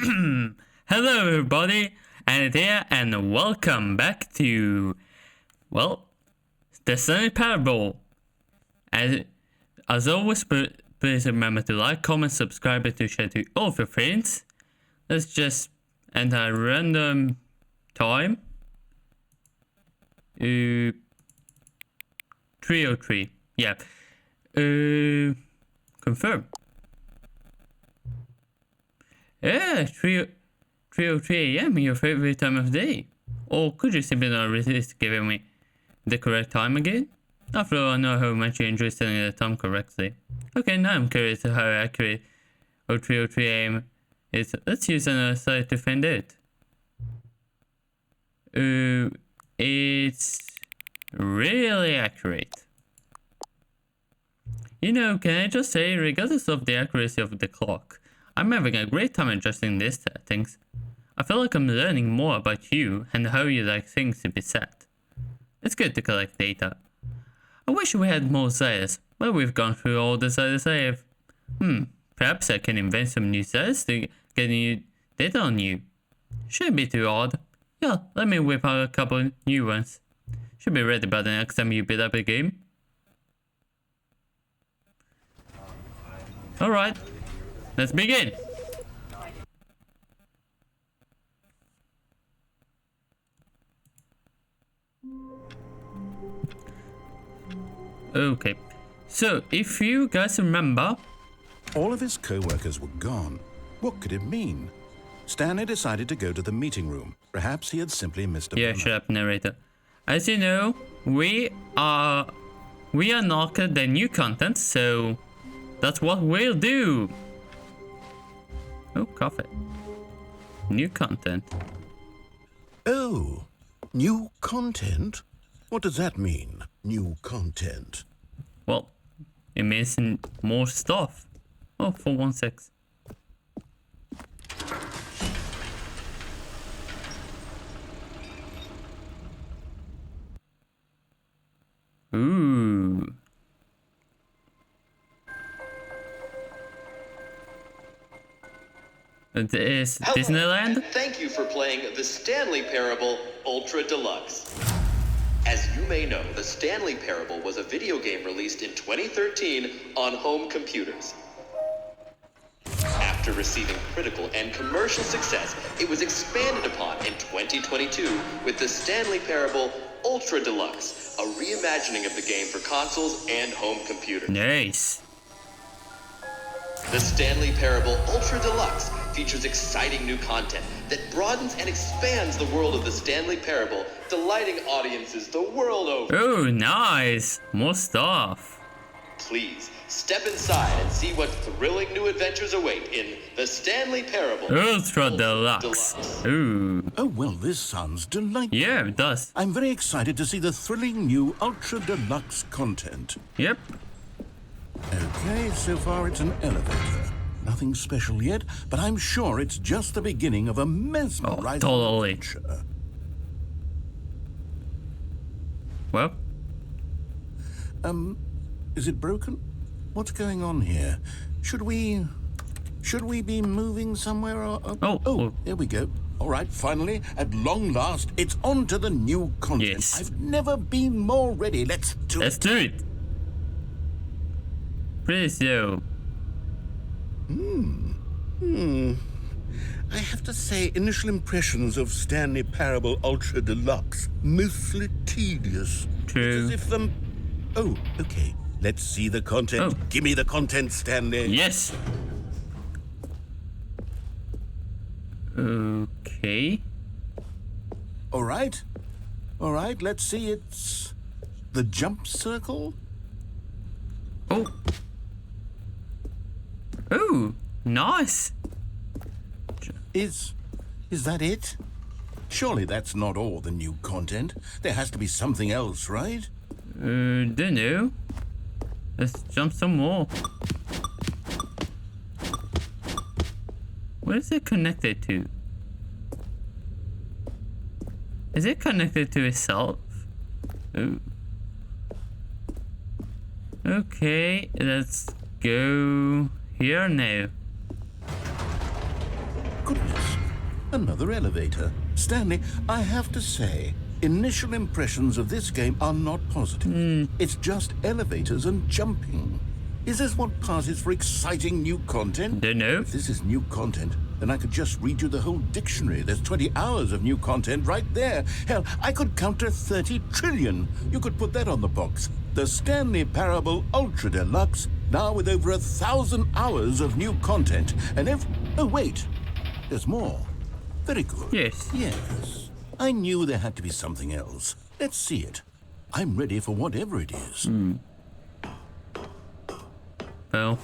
Hello everybody, AnYT here, and welcome back to, well, the Stanley Parable. As always, please remember to like, comment, subscribe, and to share to all of your friends. Let's just enter a random time. 3:03. Yeah. Confirm. Yeah, 3:03 AM, your favorite time of day. Or could you simply not resist giving me the correct time again? After all, I know how much you enjoy telling the time correctly. Okay, now I'm curious how accurate 3:03 AM is. Let's use another site to find out. It's really accurate. You know, can I just say, regardless of the accuracy of the clock, I'm having a great time adjusting these settings. I feel like I'm learning more about you and how you like things to be set. It's good to collect data. I wish we had more sites, but we've gone through all the sites I have. Perhaps I can invent some new sites to get new data on you. Shouldn't be too hard. Yeah, let me whip out a couple new ones. Should be ready by the next time you build up a game. Alright, let's begin. Okay, so if you guys remember, all of his co-workers were gone. What could it mean? Stanley decided to go to the meeting room. Perhaps he had simply missed a yeah, memo. shut up, narrator. As you know, we unlocked the new content, so that's what we'll do. Oh, coffee. New content. Oh, new content? What does that mean, new content? Well, it means more stuff. Oh, 416. Ooh. It is Disneyland? And thank you for playing the Stanley Parable Ultra Deluxe. As you may know, the Stanley Parable was a video game released in 2013 on home computers. After receiving critical and commercial success, it was expanded upon in 2022 with the Stanley Parable Ultra Deluxe, a reimagining of the game for consoles and home computers. Nice. The Stanley Parable Ultra Deluxe features exciting new content that broadens and expands the world of the Stanley Parable, delighting audiences the world over. Oh, nice. More stuff. Please, step inside and see what thrilling new adventures await in the Stanley Parable Ultra Deluxe. Ooh. Oh, well, this sounds delightful. Yeah, it does. I'm very excited to see the thrilling new Ultra Deluxe content. Yep. Okay, so far it's an elevator. Nothing special yet, but I'm sure it's just the beginning of a mesmerizing totally. adventure. Well, Is it broken? What's going on here? Should we be moving somewhere? Or, Oh. There we go. All right, finally, at long last, it's on to the new content. Yes. I've never been more ready. Let's do let's do it. Please do. I have to say, initial impressions of Stanley Parable Ultra Deluxe, mostly tedious. True. It's as if Oh, okay. Let's see the content. Oh. Give me the content, Stanley. Yes. Okay. All right, let's see. It's the jump circle. Oh. Oh, nice. Is that it? Surely that's not all the new content. There has to be something else, right? Don't know. Let's jump some more. What is it connected to? Is it connected to itself? Ooh. Okay, let's go here now. Goodness Another elevator. Stanley, I have to say, initial impressions of this game are not positive. It's just elevators and jumping. Is this what passes for exciting new content? Don't know. If this is new content, then I could just read you the whole dictionary. There's 20 hours of new content right there. Hell, I could count to 30 trillion. You could put that on the box. The Stanley Parable Ultra Deluxe, now with over 1,000 hours of new content. And oh, wait. There's more. Very good. Yes. Yes. I knew there had to be something else. Let's see it. I'm ready for whatever it is. Well.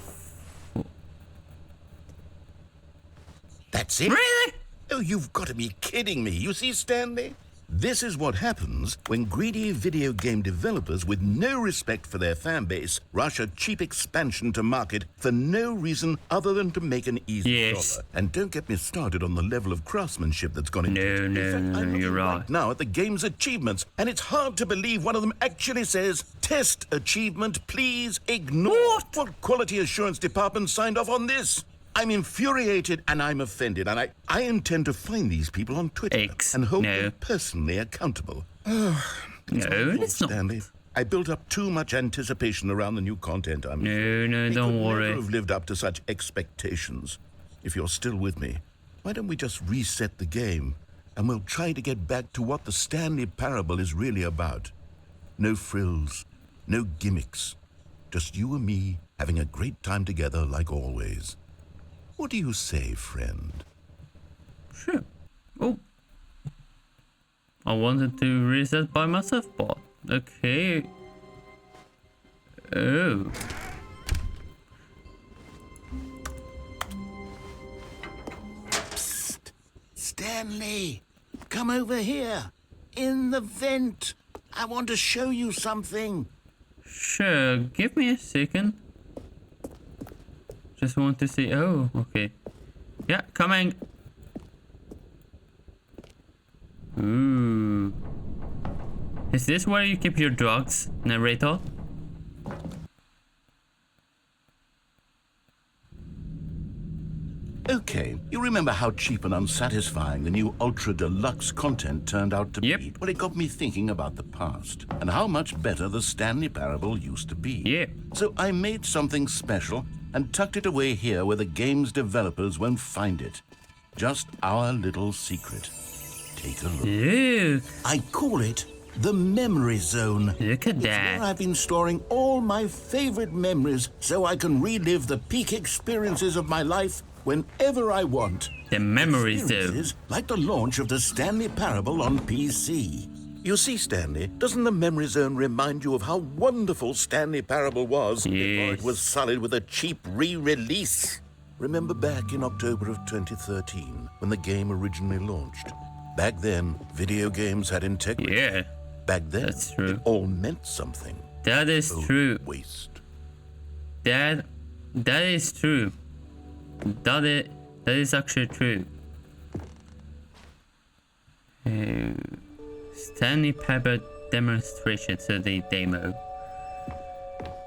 That's it? Really? Oh, you've got to be kidding me. You see, Stanley? This is what happens when greedy video game developers with no respect for their fan base rush a cheap expansion to market for no reason other than to make an easy dollar. And don't get me started on the level of craftsmanship that's gone into it. In fact, I'm looking you're right. now at the game's achievements, and it's hard to believe one of them actually says, "Test achievement, please ignore." What quality assurance department signed off on this? I'm infuriated and I'm offended, and I intend to find these people on Twitter and hold them personally accountable. No, it's not. Stanley, I built up too much anticipation around the new content. No, We don't could worry. never have lived up to such expectations. If you're still with me, why don't we just reset the game and we'll try to get back to what the Stanley Parable is really about. No frills, no gimmicks. Just you and me having a great time together like always. What do you say, friend? Sure. Oh. I wanted to reset by myself, but okay. Oh. Psst. Stanley, come over here. In the vent. I want to show you something. Sure, give me a second. Just want to see. Oh, okay. Yeah, coming. Ooh. Is this where you keep your drugs, narrator? Okay, you remember how cheap and unsatisfying the new Ultra Deluxe content turned out to be? Well, it got me thinking about the past and how much better the Stanley Parable used to be. Yeah. So I made something special and tucked it away here where the game's developers won't find it. Just our little secret. Take a look. Look. I call it the Memory Zone. Look at It's that. where I've been storing all my favorite memories so I can relive the peak experiences of my life whenever I want. The Memory Zone. Experiences like the launch of the Stanley Parable on PC. You see, Stanley, doesn't the Memory Zone remind you of how wonderful Stanley Parable was before it was sullied with a cheap re-release? Remember back in October of 2013 when the game originally launched? Back then, video games had integrity. Yeah. Back then, That's true. it all meant something. That is true. Waste. That is true. That is actually true. Stanley Parable demonstration to the demo.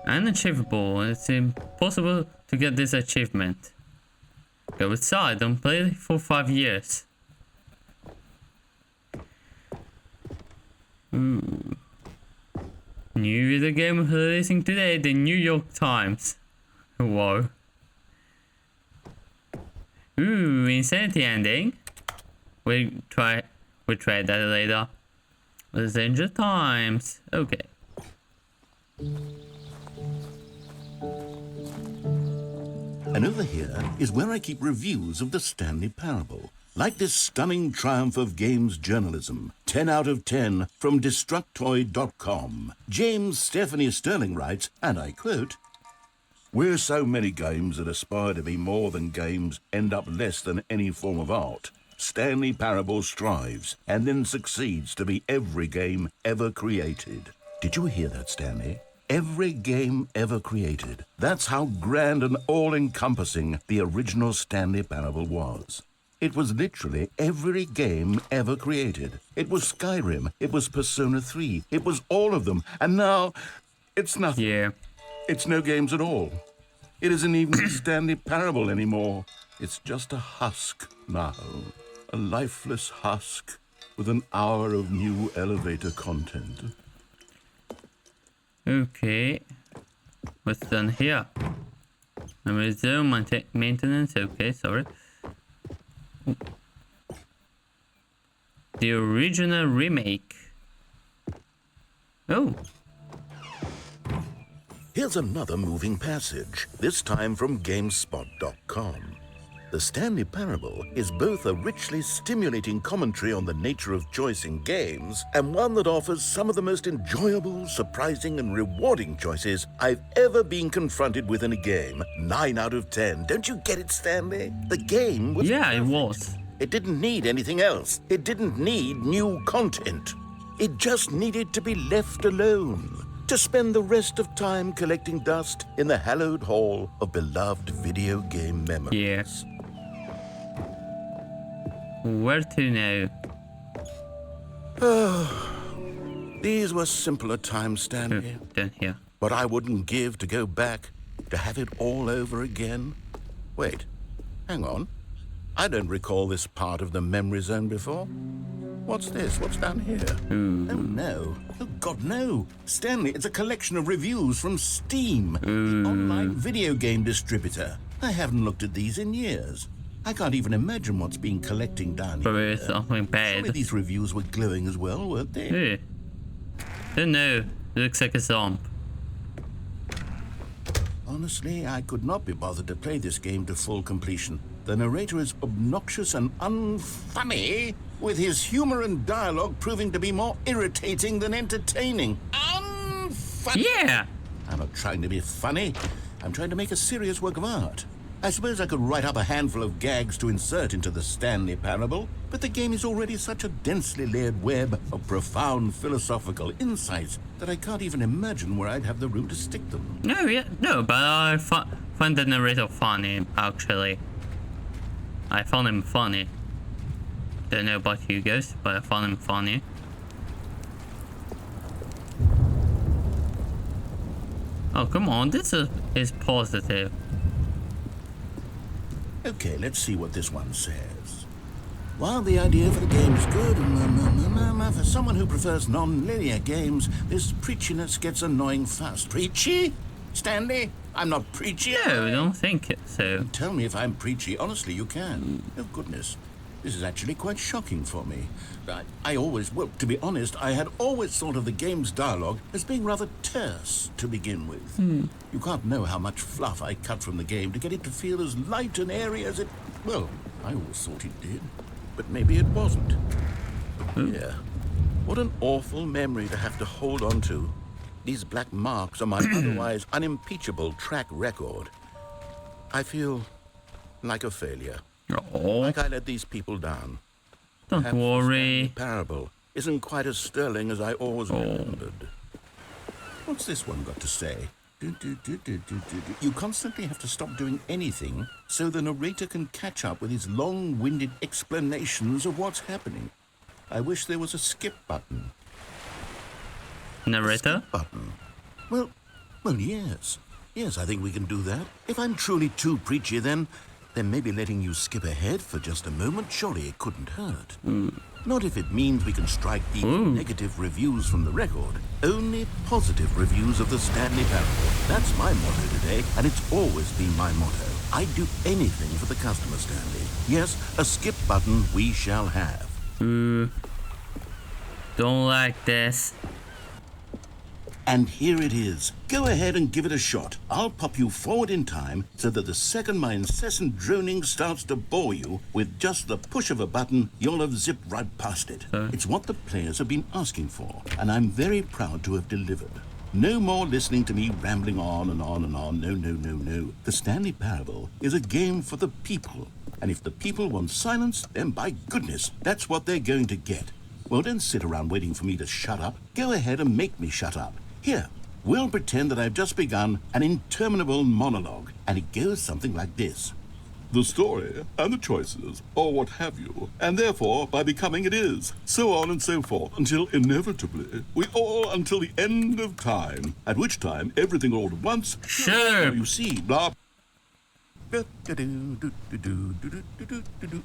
Unachievable. It's impossible to get this achievement. Go outside and play for 5 years. Ooh. New video game releasing today, the New York Times. Whoa. Ooh, insanity ending. We'll try that later. The Danger Times. Okay. And over here is where I keep reviews of the Stanley Parable. Like this stunning triumph of games journalism. 10 out of 10 from Destructoid.com. James Stephanie Sterling writes, and I quote, "Where so many games that aspire to be more than games end up less than any form of art, Stanley Parable strives and then succeeds to be every game ever created." Did you hear that, Stanley? Every game ever created. That's how grand and all-encompassing the original Stanley Parable was. It was literally every game ever created. It was Skyrim. It was Persona 3. It was all of them. And now, it's nothing. Yeah. It's no games at all. It isn't even a Stanley Parable anymore. It's just a husk now. A lifeless husk with an hour of new elevator content. Okay. What's done here? Resume maintenance. Okay, sorry. The original remake. Oh. Here's another moving passage, this time from GameSpot.com. The Stanley Parable is both a richly stimulating commentary on the nature of choice in games and one that offers some of the most enjoyable, surprising, and rewarding choices I've ever been confronted with in a game. 9 out of 10. Don't you get it, Stanley? The game was Yeah, it perfect. was. It didn't need anything else. It didn't need new content. It just needed to be left alone. To spend the rest of time collecting dust in the hallowed hall of beloved video game memories. Yeah. Where to now? These were simpler times, Stanley. Down here. But I wouldn't give to go back, to have it all over again. Wait, hang on. I don't recall this part of the memory zone before. What's this? What's down here? Oh, no. Oh, God, no. Stanley, it's a collection of reviews from Steam, the online video game distributor. I haven't looked at these in years. I can't even imagine what's been collecting down here. Probably something Surely bad. these reviews were glowing as well, weren't they? Hey. Don't know. Looks like a zombie. Honestly, I could not be bothered to play this game to full completion. The narrator is obnoxious and unfunny, with his humor and dialogue proving to be more irritating than entertaining. Unfunny! Yeah! I'm not trying to be funny. I'm trying to make a serious work of art. I suppose I could write up a handful of gags to insert into the Stanley Parable, but the game is already such a densely layered web of profound philosophical insights that I can't even imagine where I'd have the room to stick them. No, but I find the narrator funny, actually. I found him funny. Don't know about you guys, but I found him funny. Oh, come on, this is positive. Okay, let's see what this one says. While the idea for the game is good, for someone who prefers non-linear games, this preachiness gets annoying fast. Preachy? Stanley? I'm not preachy. No, I don't think so. Tell me if I'm preachy. Honestly, you can. Oh, goodness. This is actually quite shocking for me. Well, to be honest, I had always thought of the game's dialogue as being rather terse to begin with. You can't know how much fluff I cut from the game to get it to feel as light and airy as it... Well, I always thought it did. But maybe it wasn't. Yeah. What an awful memory to have to hold on to. These black marks are my otherwise unimpeachable track record. I feel like a failure. Oh, Like I let these people down. don't Perhaps the worry. Stanley Parable isn't quite as sterling as I always remembered. What's this one got to say? You constantly have to stop doing anything so the narrator can catch up with his long-winded explanations of what's happening. I wish there was a skip button. Narrator? Skip button? Well, yes. Yes, I think we can do that. If I'm truly too preachy, then maybe letting you skip ahead for just a moment, surely it couldn't hurt. Not if it means we can strike the negative reviews from the record. Only positive reviews of the Stanley Parable. That's my motto today, and it's always been my motto. I'd do anything for the customer, Stanley. Yes, a skip button we shall have. Don't like this. And here it is. Go ahead and give it a shot. I'll pop you forward in time so that the second my incessant droning starts to bore you, with just the push of a button, you'll have zipped right past it. It's what the players have been asking for, and I'm very proud to have delivered. No more listening to me rambling on and on and on. No. The Stanley Parable is a game for the people. And if the people want silence, then by goodness, that's what they're going to get. Well, don't sit around waiting for me to shut up. Go ahead and make me shut up. Here, we'll pretend that I've just begun an interminable monologue, and it goes something like this. The story and the choices, or what have you, and therefore, by becoming it is, so on and so forth, until inevitably, until the end of time, at which time everything all at once, Sure. you see, blah.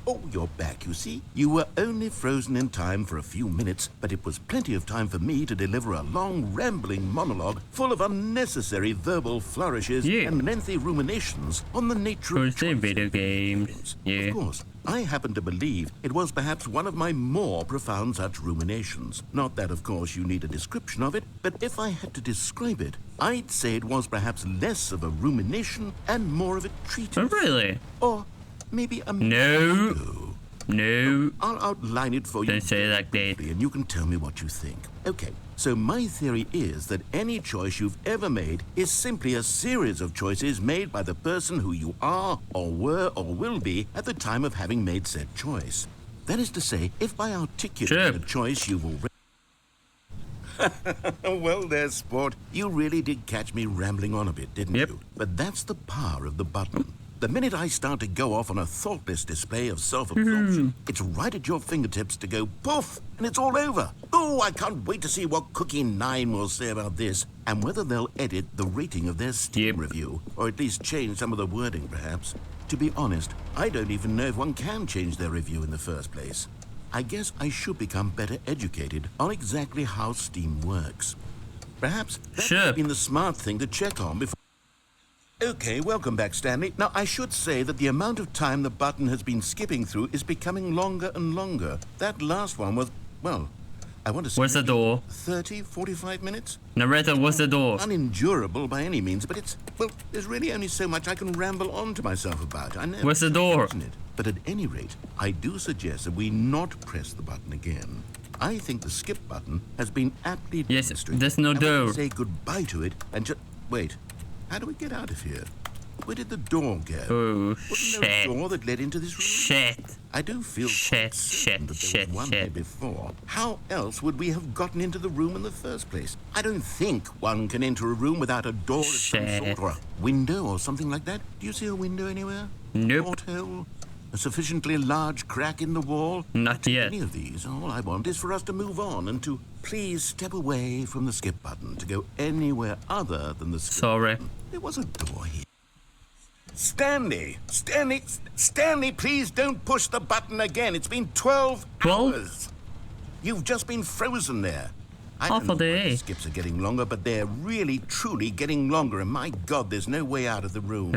Oh, you're back, you see. You were only frozen in time for a few minutes, but it was plenty of time for me to deliver a long, rambling monologue full of unnecessary verbal flourishes and lengthy ruminations on the nature of video games. Of course, I happen to believe it was perhaps one of my more profound such ruminations. Not that, of course, you need a description of it, but if I had to describe it, I'd say it was perhaps less of a rumination and more of a treatise. Oh, really? Or maybe a... No. I'll outline it for you. Don't say it like that. And you can tell me what you think. Okay, so my theory is that any choice you've ever made is simply a series of choices made by the person who you are, or were, or will be at the time of having made said choice. That is to say, if by articulating a choice you've already... Well there, sport. You really did catch me rambling on a bit, didn't you? But that's the power of the button. The minute I start to go off on a thoughtless display of self-absorption, it's right at your fingertips to go poof, and it's all over. Oh, I can't wait to see what Cookie 9 will say about this, and whether they'll edit the rating of their Steam review, or at least change some of the wording, perhaps. To be honest, I don't even know if one can change their review in the first place. I guess I should become better educated on exactly how Steam works. Perhaps that would have been the smart thing to check on before... Okay, welcome back, Stanley. Now, I should say that the amount of time the button has been skipping through is becoming longer and longer. That last one was, well, I want to say... Where's the door? 30, 45 minutes? Narrator, what's the door? Unendurable by any means, but it's... Well, there's really only so much I can ramble on to myself about. I know. Where's the door? Isn't it? But at any rate, I do suggest that we not press the button again. I think the skip button has been aptly demonstrated. There's no door. Say goodbye to it and just... Wait. How do we get out of here? Where did the door go? Oh, Wasn't there a door that led into this room? I do feel certain that there was one here before. How else would we have gotten into the room in the first place? I don't think one can enter a room without a door of some sort, or a window or something like that. Do you see a window anywhere? Nope. Porthole? A sufficiently large crack in the wall? Not yet. Any of these, all I want is for us to move on and to please step away from the skip button to go anywhere other than the skip button. There was a door here. Stanley, please don't push the button again. It's been 12 hours. You've just been frozen there. I don't know why the skips are getting longer, but they're really, truly getting longer. And my God, there's no way out of the room.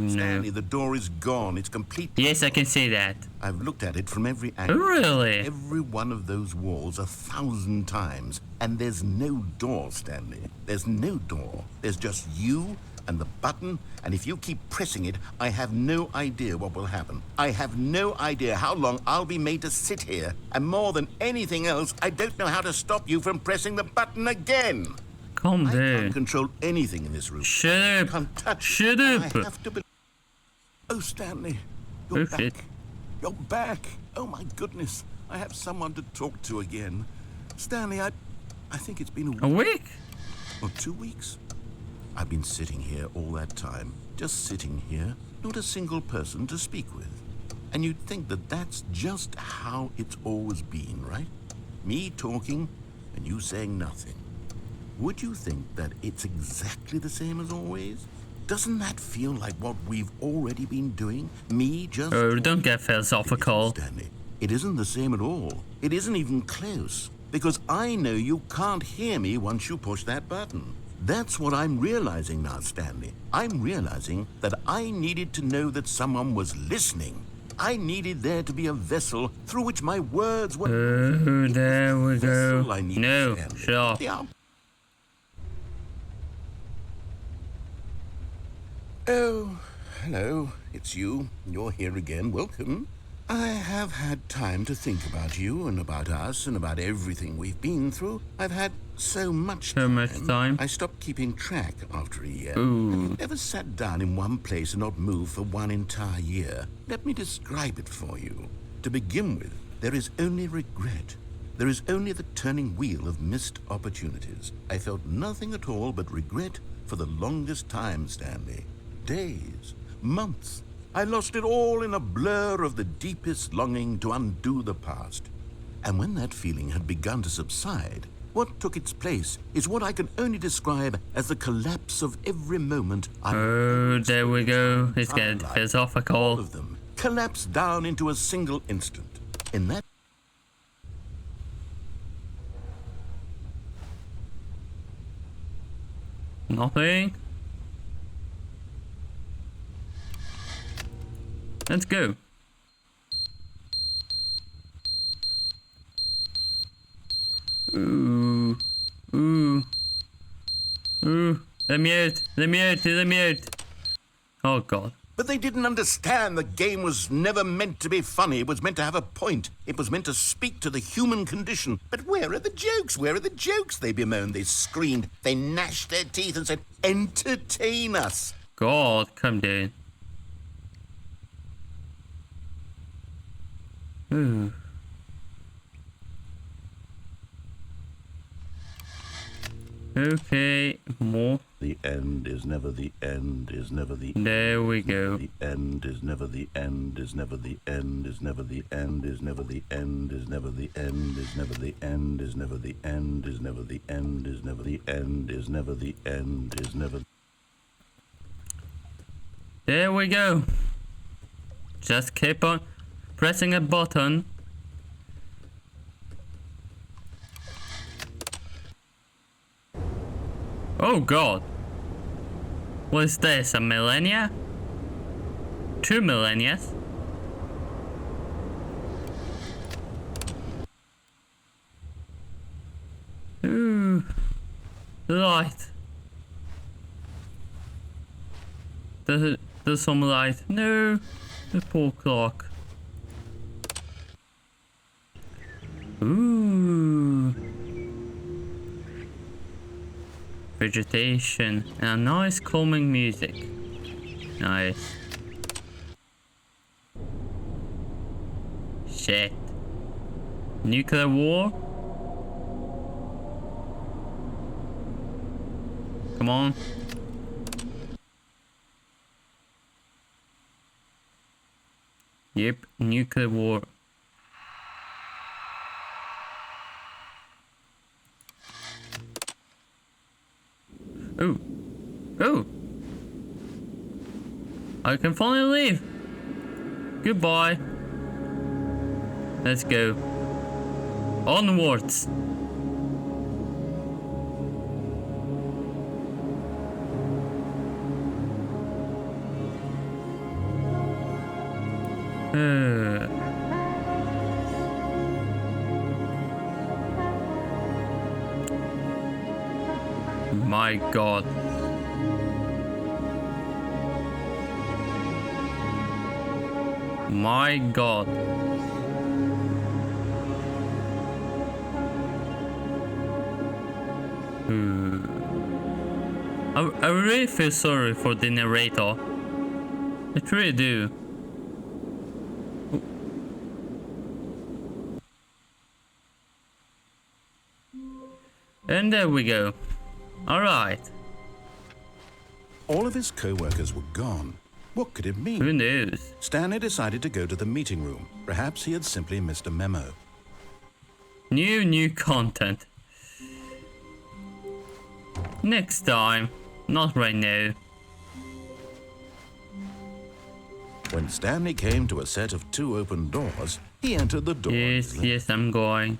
Stanley, the door is gone. It's completely Yes, I can see that. I've looked at it from every angle. Really? Every one of those walls 1,000 times. And there's no door, Stanley. There's no door. There's just you and the button, and if you keep pressing it, I have no idea what will happen. I have no idea how long I'll be made to sit here, and more than anything else, I don't know how to stop you from pressing the button again. Calm down. I can't control anything in this room. Shut up. I can't touch Shut it. up. I have to Oh, Stanley, you're back. You're back. Oh, my goodness. I have someone to talk to again. Stanley, I think it's been a week? Or 2 weeks. I've been sitting here all that time, just sitting here, not a single person to speak with. And you'd think that that's just how it's always been, right? Me talking and you saying nothing. Would you think that it's exactly the same as always? Doesn't that feel like what we've already been doing? Me just... Oh, don't get philosophical. Stanley, it isn't the same at all. It isn't even close. Because I know you can't hear me once you push that button. That's what I'm realizing now, Stanley. I'm realizing that I needed to know that someone was listening. I needed there to be a vessel through which my words were... Oh, there we go. No, sure. Oh, hello. It's you. You're here again. Welcome. I have had time to think about you and about us and about everything we've been through. I've had so much time. I stopped keeping track after a year. I've never sat down in one place and not moved for one entire year. Let me describe it for you. To begin with, there is only regret. There is only the turning wheel of missed opportunities. I felt nothing at all but regret for the longest time, Stanley. Days, months. I lost it all in a blur of the deepest longing to undo the past. And when that feeling had begun to subside, What took its place is what I can only describe as the collapse of every moment I... Oh, there we go. It's getting philosophical. All of them collapsed down into a single instant. In that... Nothing. Let's go. Ooh. Ooh. Ooh. Let me out. Let me out. Let me out. Oh, God. But they didn't understand the game was never meant to be funny. It was meant to have a point. It was meant to speak to the human condition. But where are the jokes? Where are the jokes? They bemoaned, they screamed, they gnashed their teeth and said, entertain us. God, come down. Ooh. Okay, more. The end is never the end, is never the end. There we go. The end is never the end, is never the end, is never the end, is never the end, is never the end, is never the end, is never the end, is never the end, is never the end, is never the end, is never. There we go. Just keep on pressing a button. Oh God. What is this? A millennia? 2 millennia? Ooh. Light. There's some light. No. The poor clock. Ooh. Vegetation and a nice calming music. Nice. Shit. Nuclear war? Come on. Yep, nuclear war. Oh. Oh. I can finally leave. Goodbye. Let's go. Onwards. My God. My God. I really feel sorry for the narrator. I really do. And there we go. Alright. All of his co-workers were gone. What could it mean? Who knows? Stanley decided to go to the meeting room. Perhaps he had simply missed a memo. New content. Next time. Not right now. When Stanley came to a set of 2 open doors, he entered the door. Yes, I'm going.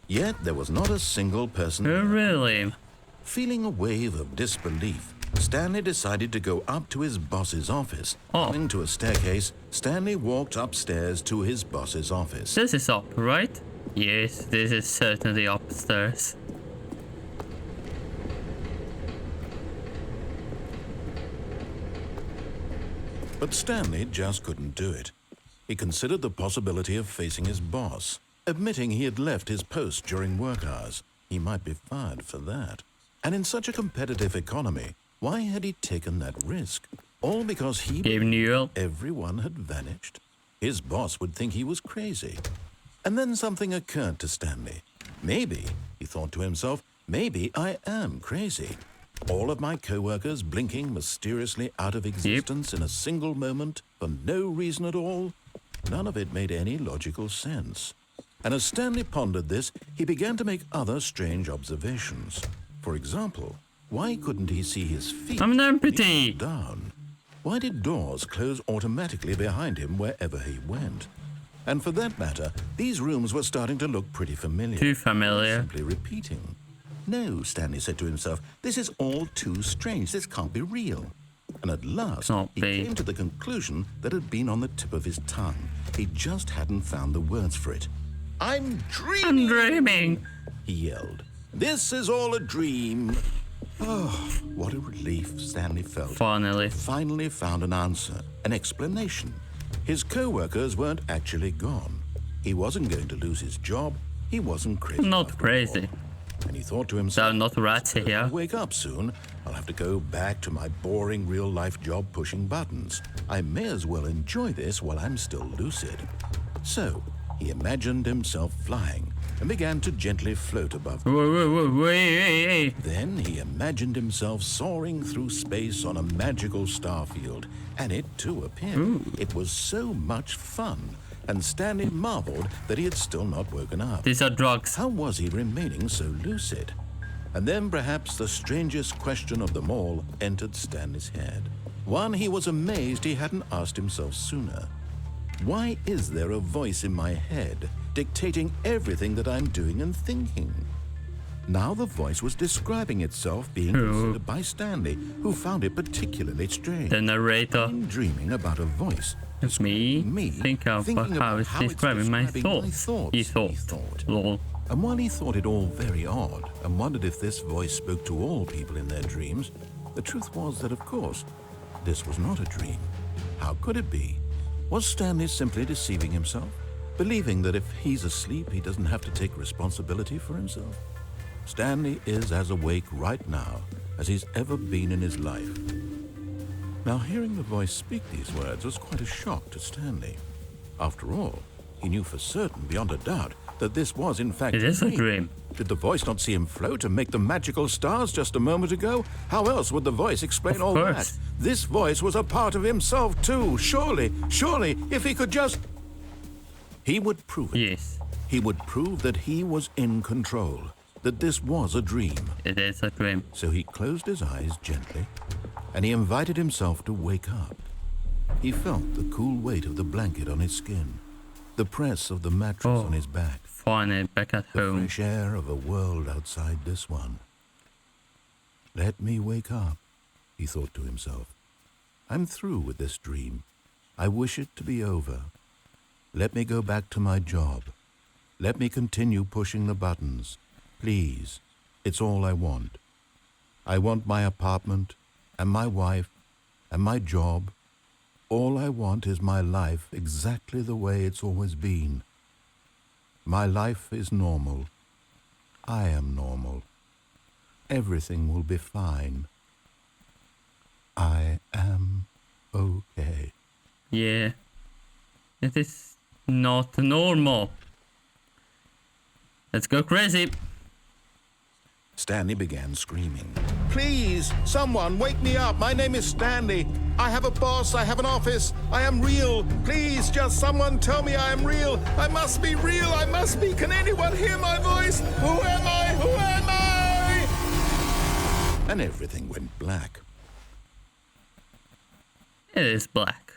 Yet there was not a single person. Oh, really? Feeling a wave of disbelief, Stanley decided to go up to his boss's office. Going to a staircase, Stanley walked upstairs to his boss's office. This is up, right? Yes, this is certainly upstairs. But Stanley just couldn't do it. He considered the possibility of facing his boss, admitting he had left his post during work hours. He might be fired for that. And in such a competitive economy, why had he taken that risk? All because he... everyone had vanished. His boss would think he was crazy. And then something occurred to Stanley. Maybe, he thought to himself, maybe I am crazy. All of my co-workers blinking mysteriously out of existence in a single moment for no reason at all. None of it made any logical sense. And as Stanley pondered this, he began to make other strange observations. For example, why couldn't he see his feet I'm an amputee. down? Why did doors close automatically behind him wherever he went? And for that matter, these rooms were starting to look pretty familiar. Too familiar. Simply repeating. No, Stanley said to himself, this is all too strange. This can't be real. And at last, Can't he be. came to the conclusion that had been on the tip of his tongue. He just hadn't found the words for it. I'm dreaming! I'm dreaming. He yelled. This is all a dream. Oh, what a relief Stanley felt. Finally. Finally found an answer, an explanation. His co-workers weren't actually gone. He wasn't going to lose his job. He wasn't crazy. Not after crazy. all. And he thought to himself, So not rats I'll here. wake up soon. I'll have to go back to my boring real-life job pushing buttons. I may as well enjoy this while I'm still lucid. So he imagined himself flying and began to gently float above. Wait. Then he imagined himself soaring through space on a magical star field, and it too appeared. It was so much fun, and Stanley marveled that he had still not woken up. These are drugs. How was he remaining so lucid? And then perhaps the strangest question of them all entered Stanley's head. One he was amazed he hadn't asked himself sooner. Why is there a voice in my head dictating everything that I'm doing and thinking? Now the voice was describing itself being considered by Stanley, who found it particularly strange. The narrator. I'm dreaming about a voice. It's me. Think of thinking how about it's how it's describing my describing thoughts. He thought. Lol. And while he thought it all very odd and wondered if this voice spoke to all people in their dreams, the truth was that, of course, this was not a dream. How could it be? Was Stanley simply deceiving himself, believing that if he's asleep, he doesn't have to take responsibility for himself? Stanley is as awake right now as he's ever been in his life. Now, hearing the voice speak these words was quite a shock to Stanley. After all, he knew for certain, beyond a doubt, that this was in fact It is a dream. Did the voice not see him float and make the magical stars just a moment ago? How else would the voice explain Of all course. that? This voice was a part of himself too. Surely, if he could just... He would prove it. Yes, He would prove that he was in control, that this was a dream. it is a dream. So he closed his eyes gently, and he invited himself to wake up. He felt the cool weight of the blanket on his skin, the press of the mattress on his back, Finally back at the home. fresh air of a world outside this one. Let me wake up, he thought to himself. I'm through with this dream. I wish it to be over. Let me go back to my job. Let me continue pushing the buttons. Please, it's all I want. I want my apartment, and my wife, and my job. All I want is my life exactly the way it's always been. My life is normal. I am normal. Everything will be fine. I am okay. Yeah. It is not normal. Let's go crazy. Stanley began screaming. Please, someone, wake me up. My name is Stanley. I have a boss. I have an office. I am real. Please, just someone tell me I am real. I must be real. I must be. Can anyone hear my voice? Who am I? Who am I? And everything went black. It is black.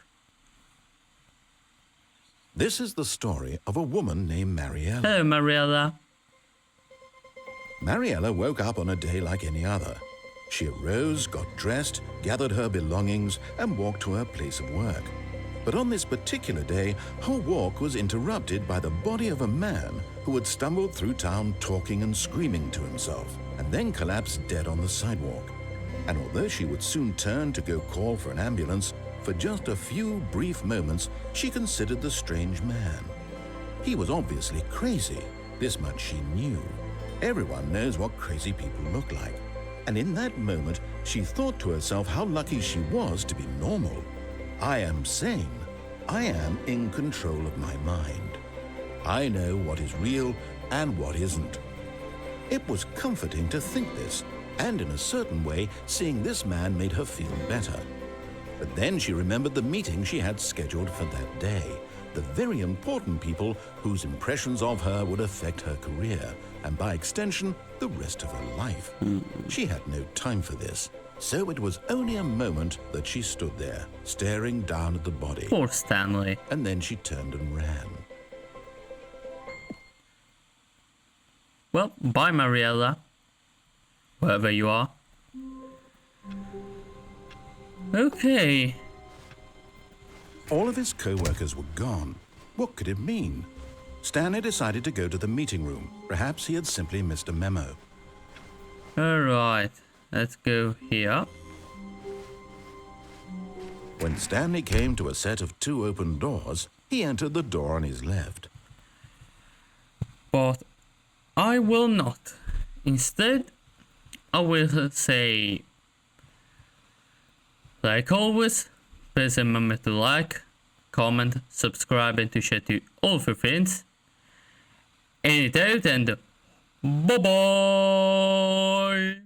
This is the story of a woman named Mariella. Hello, Mariella. Mariella woke up on a day like any other. She arose, got dressed, gathered her belongings, and walked to her place of work. But on this particular day, her walk was interrupted by the body of a man who had stumbled through town talking and screaming to himself, and then collapsed dead on the sidewalk. And although she would soon turn to go call for an ambulance, for just a few brief moments, she considered the strange man. He was obviously crazy. This much she knew. Everyone knows what crazy people look like. And in that moment, she thought to herself how lucky she was to be normal. I am sane. I am in control of my mind. I know what is real and what isn't. It was comforting to think this, and in a certain way, seeing this man made her feel better. But then she remembered the meeting she had scheduled for that day. the very important people whose impressions of her would affect her career, and by extension, the rest of her life. She had no time for this, so it was only a moment that she stood there, staring down at the body. Poor Stanley. And then she turned and ran. Well, bye, Mariella. Wherever you are. Okay. All of his co-workers were gone. What could it mean? Stanley decided to go to the meeting room. Perhaps he had simply missed a memo. Alright, let's go here. When Stanley came to a set of 2 open doors, he entered the door on his left. But I will not. Instead, I will say, like always, please remember to like, comment, subscribe, and to share to all of your friends. AnYT out, and bye bye!